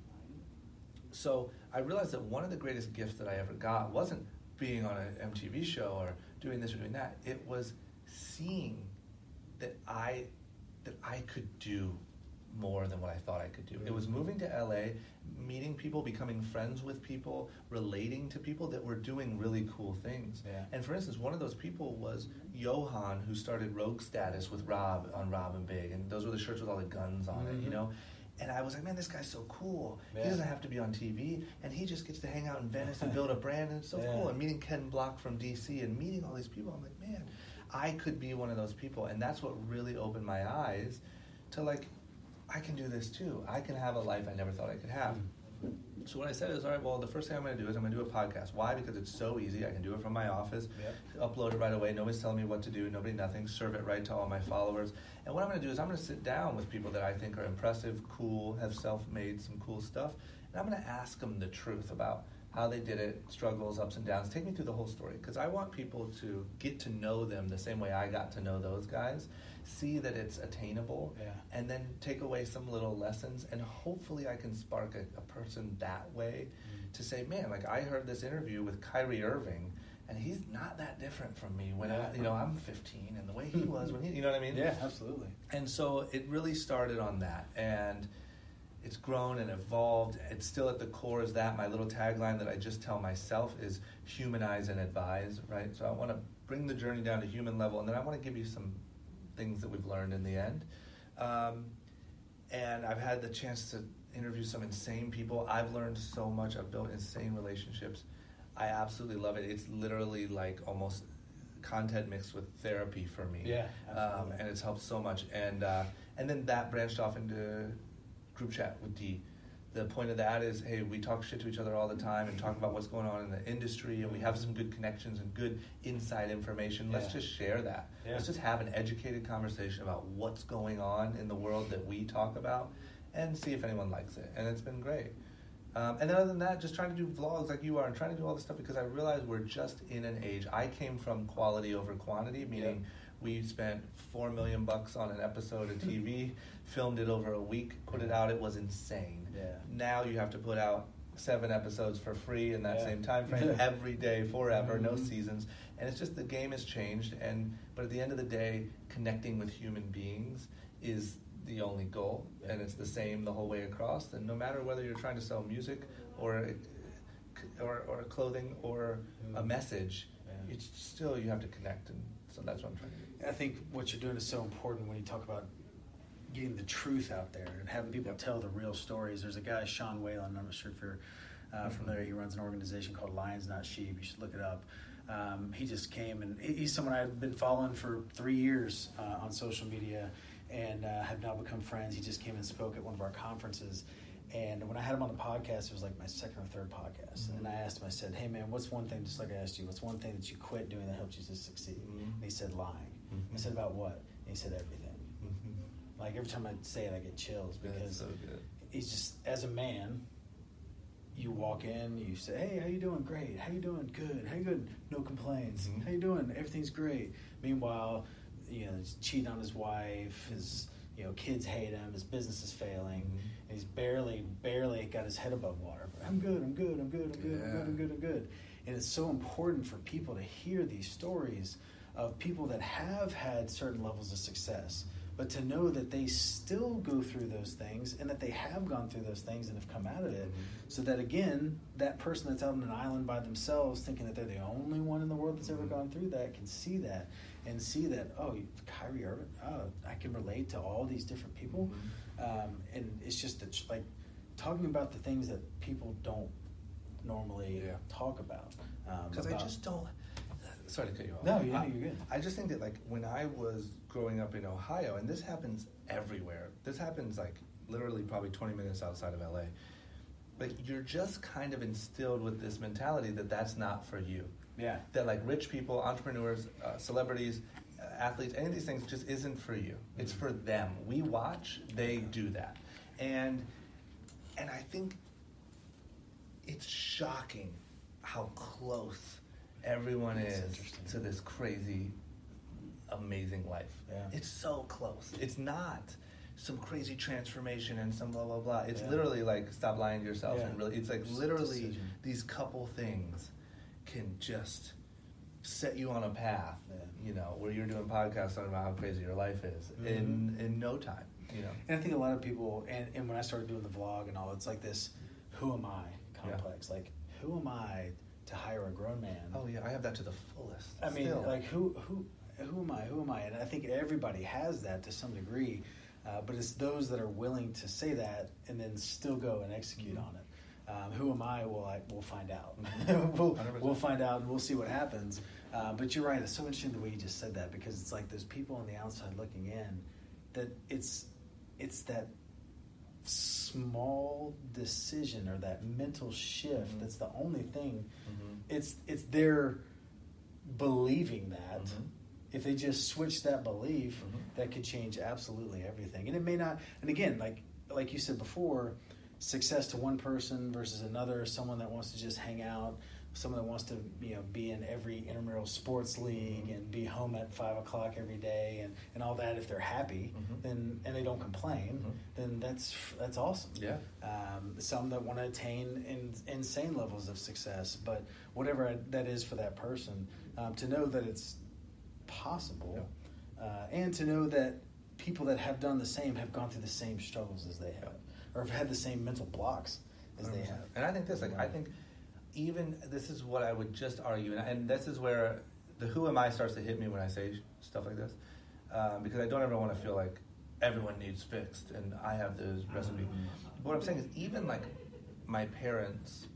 So I realized that one of the greatest gifts that I ever got wasn't being on an MTV show or doing this or doing that. It was seeing that I could do more than what I thought I could do. It was moving to LA, meeting people, becoming friends with people, relating to people that were doing really cool things. And for instance, one of those people was Johan, who started Rogue Status with Rob on Rob and Big, and those were the shirts with all the guns on it, you know? And I was like, man, this guy's so cool. He doesn't have to be on TV, and he just gets to hang out in Venice and build a brand, and it's so cool. And meeting Ken Block from DC and meeting all these people, I'm like, man, I could be one of those people. And that's what really opened my eyes to, like, I can do this too. I can have a life I never thought I could have. So what I said is, all right, well, the first thing I'm going to do is I'm going to do a podcast. Why? Because it's so easy. I can do it from my office, upload it right away. Nobody's telling me what to do. Nothing. Serve it right to all my followers. And what I'm going to do is I'm going to sit down with people that I think are impressive, cool, have self-made some cool stuff, and I'm going to ask them the truth about how they did it, struggles, ups and downs. Take me through the whole story, because I want people to get to know them the same way I got to know those guys, see that it's attainable, and then take away some little lessons, and hopefully I can spark a person that way to say, man, like I heard this interview with Kyrie Irving, and he's not that different from me when I'm 15, and the way he was when he, you know what I mean? Yeah, absolutely. And so it really started on that, and it's grown and evolved. It's still at the core is that. My little tagline that I just tell myself is humanize and advise, right? So I want to bring the journey down to human level, and then I want to give you some things that we've learned in the end. And I've had the chance to interview some insane people. I've learned so much. I've built insane relationships. I absolutely love it. It's literally like almost content mixed with therapy for me. Yeah, absolutely. And it's helped so much. And then that branched off into group chat with D. The point of that is, hey, we talk shit to each other all the time and talk about what's going on in the industry, and we have some good connections and good inside information. Let's just share that. Let's just have an educated conversation about what's going on in the world that we talk about and see if anyone likes it. And it's been great. And then other than that, just trying to do vlogs like you are and trying to do all this stuff because I realize we're just in an age. I came from quality over quantity, meaning we spent $4 million on an episode of TV, filmed it over a week, put it out. It was insane. Now you have to put out 7 episodes for free in that same time frame every day forever, no seasons. And it's just the game has changed. But at the end of the day, connecting with human beings is the only goal, and it's the same the whole way across. And no matter whether you're trying to sell music or clothing or a message, it's still you have to connect, and so that's what I'm trying to do. I think what you're doing is so important when you talk about getting the truth out there and having people tell the real stories. There's a guy, Sean Whalen, I'm not sure if you're familiar. He runs an organization called Lions Not Sheep. You should look it up. He just came, and he's someone I've been following for 3 years on social media, and have now become friends. He just came and spoke at one of our conferences. And when I had him on the podcast, it was like my second or third podcast. And I asked him, I said, hey, man, what's one thing, just like I asked you, what's one thing that you quit doing that helped you to succeed? And he said, lying. I said, about what? And he said, everything. Like, every time I say it, I get chills, because so good. He's just, as a man, you walk in, you say, hey, how you doing? Great. How you doing? Good. How you good? No complaints. How you doing? Everything's great. Meanwhile, he's cheating on his wife, his kids hate him, his business is failing, and he's barely got his head above water. But I'm good. And it's so important for people to hear these stories of people that have had certain levels of success, but to know that they still go through those things, and that they have gone through those things and have come out of it, so that, again, that person that's out on an island by themselves thinking that they're the only one in the world that's ever gone through that can see that, and see that, oh, Kyrie Irving, I can relate to all these different people. And it's just like talking about the things that people don't normally talk about. Because I just don't... Sorry to cut you off. No, you're good. I just think that, like, when I was growing up in Ohio, and this happens everywhere. This happens, like, literally probably 20 minutes outside of LA. Like, you're just kind of instilled with this mentality that that's not for you. Yeah. That, like, rich people, entrepreneurs, celebrities, athletes, any of these things just isn't for you. It's for them. We watch, they do that. And I think it's shocking how close everyone is to this crazy, amazing life. Yeah. It's so close. It's not some crazy transformation and some blah, blah, blah. It's literally like stop lying to yourself. And really, it's like literally these couple things can just set you on a path, where you're doing podcasts talking about how crazy your life is in no time, And I think a lot of people, and when I started doing the vlog and all, it's like this, who am I complex. Like, who am I to hire a grown man? Oh yeah, I have that to the fullest. I mean, like, who am I? And I think everybody has that to some degree, but it's those that are willing to say that and then still go and execute on it. Who am I? Well, we'll find out. We'll find out, and we'll see what happens. But you're right. It's so interesting the way you just said that, because it's like those people on the outside looking in, that it's that small decision or that mental shift that's the only thing. It's their believing that if they just switch that belief, that could change absolutely everything. And it may not, and again, like you said before, success to one person versus another, someone that wants to just hang out, someone that wants to be in every intramural sports league and be home at 5 o'clock every day and all that. If they're happy, then and they don't complain, then that's awesome. Yeah. Some that want to attain insane levels of success, but whatever that is for that person, to know that it's possible, and to know that people that have done the same have gone through the same struggles as they have, or have had the same mental blocks as they have. And I think this, I think even this is what I would just argue, and this is where the who am I starts to hit me when I say stuff like this, because I don't ever want to feel like everyone needs fixed and I have this recipe. But what I'm saying is, even like my parents,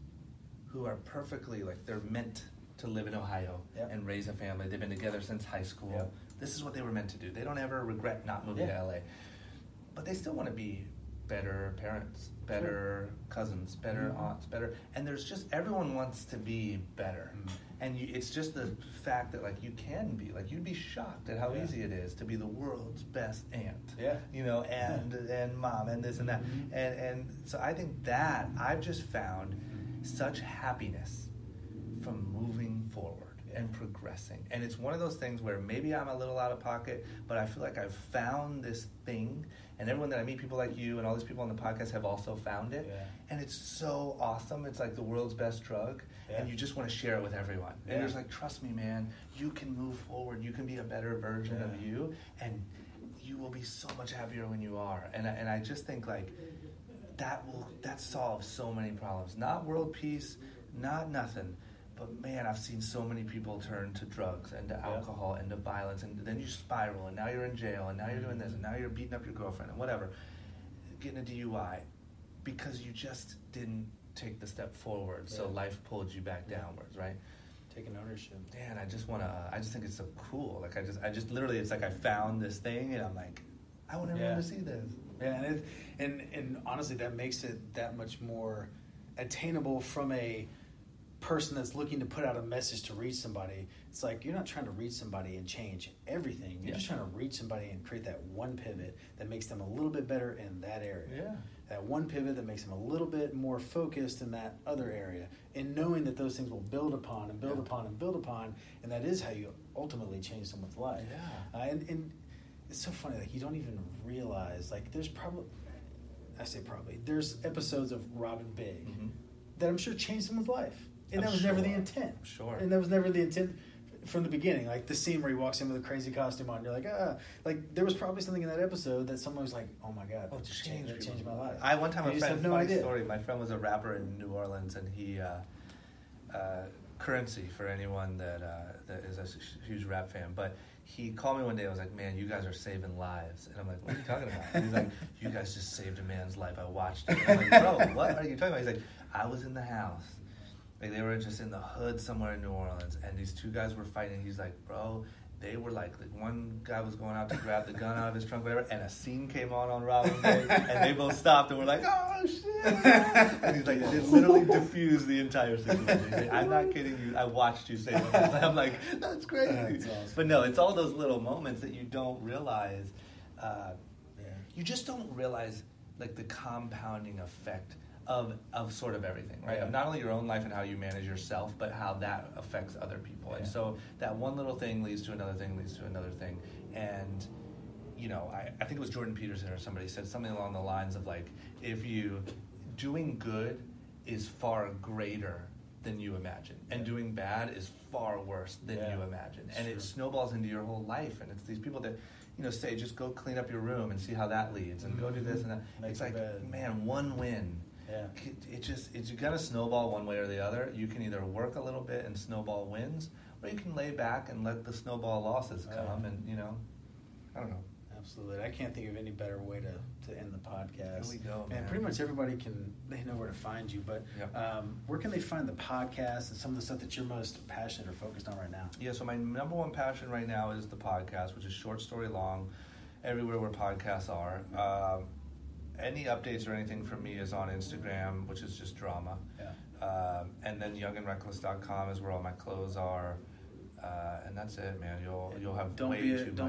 who are perfectly, like, they're meant to live in Ohio and raise a family. They've been together since high school. This is what they were meant to do. They don't ever regret not moving to LA. But they still want to be better parents, better cousins, better aunts, better. And there's just, everyone wants to be better. And it's just the fact that, like, you can be, like, you'd be shocked at how easy it is to be the world's best aunt. And mom and this and that. And so I think that I've just found such happiness from moving forward. and progressing. And it's one of those things where maybe I'm a little out of pocket, but I feel like I've found this thing, and everyone that I meet, people like you and all these people on the podcast, have also found it. And it's so awesome. It's like the world's best drug, and you just want to share it with everyone. And you're just like, trust me, man, you can move forward. You can be a better version of you, and you will be so much happier when you are. And I just think like that solves so many problems. Not world peace, not nothing. But man, I've seen so many people turn to drugs and to alcohol and to violence, and then you spiral, and now you're in jail, and now you're doing this, and now you're beating up your girlfriend and whatever, getting a DUI, because you just didn't take the step forward. So life pulled you back downwards, right? Taking ownership. Man, I just think it's so cool. Like I just literally, it's like I found this thing, and I'm like, I want everyone to see this. Yeah, and honestly, that makes it that much more attainable from a person that's looking to put out a message to reach somebody. It's like you're not trying to reach somebody and change everything. You're just trying to reach somebody and create that one pivot that makes them a little bit better in that area. Yeah. That one pivot that makes them a little bit more focused in that other area. And knowing that those things will build upon and build upon and build upon, and that is how you ultimately change someone's life. Yeah. And it's so funny, like you don't even realize, like there's episodes of Rob Dyrdek that I'm sure changed someone's life. And that was never the intent. And that was never the intent from the beginning. Like the scene where he walks in with a crazy costume on, you're like, like there was probably something in that episode that someone was like, oh my God, that changed my life. One time a friend, funny story, my friend was a rapper in New Orleans, and he, Currency, for anyone that is a huge rap fan, but he called me one day. I was like, man, you guys are saving lives. And I'm like, what are you talking about? And he's like, you guys just saved a man's life. I watched it. And I'm like, bro, what are you talking about? He's like, I was in the house. Like, they were just in the hood somewhere in New Orleans, and these two guys were fighting. He's like, bro, they were like one guy was going out to grab the gun out of his trunk, whatever, and a scene came on Robin Day, and they both stopped and were like, oh, shit. And he's like, it literally diffused the entire situation. He's like, I'm not kidding you. I watched you say that. I'm like, that's crazy. That's awesome. But no, it's all those little moments that you don't realize. You just don't realize, like, the compounding effect of sort of everything, right? Of not only your own life and how you manage yourself, but how that affects other people. And so that one little thing leads to another thing, leads to another thing. And, you know, I think it was Jordan Peterson or somebody said something along the lines of like, doing good is far greater than you imagine, and doing bad is far worse than you imagine. And it snowballs into your whole life. And it's these people that, you know, say, just go clean up your room and see how that leads, and go do this and that. It's like, man, one win. It's gonna snowball one way or the other. You can either work a little bit and snowball wins, or you can lay back and let the snowball losses come. And you know, I don't know. Absolutely, I can't think of any better way to end the podcast. Here we go, man. Pretty much everybody they know where to find you, but where can they find the podcast and some of the stuff that you're most passionate or focused on right now? Yeah, so my number one passion right now is the podcast, which is short story long, everywhere where podcasts are. Any updates or anything from me is on Instagram, which is just drama. And then youngandreckless.com is where all my clothes are. And that's it, man. You'll have Don't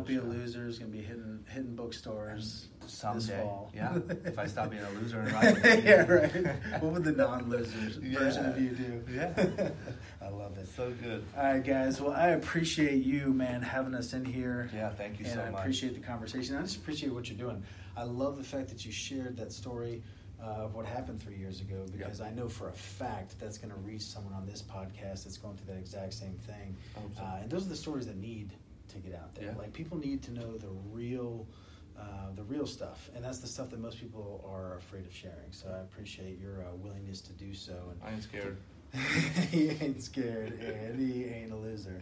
be a loser. It's gonna be hitting bookstores someday. This fall. Yeah, if I stop being a loser and writing. Right. What would the non-losers version of you do? Yeah, I love it. So good. All right, guys. Well, I appreciate you, man, having us in here. Yeah, thank you so much. And I appreciate the conversation. I just appreciate what you're doing. I love the fact that you shared that story of what happened 3 years ago, because I know for a fact that's going to reach someone on this podcast that's going through that exact same thing. And those are the stories that need to get out there. Like, people need to know the real stuff, and that's the stuff that most people are afraid of sharing. So I appreciate your willingness to do so. And I ain't scared. He ain't scared, and he ain't a loser.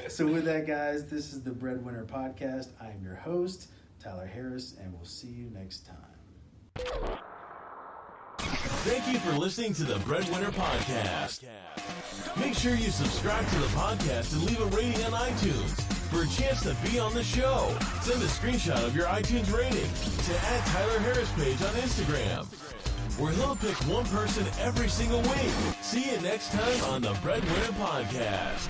So with that, guys, this is the BreadWinner Podcast. I am your host, Tyler Harris, and we'll see you next time. Thank you for listening to the BreadWinner Podcast. Make sure you subscribe to the podcast and leave a rating on iTunes. For a chance to be on the show, send a screenshot of your iTunes rating to @TylerHarris page on Instagram, where he'll pick one person every single week. See you next time on the BreadWinner Podcast.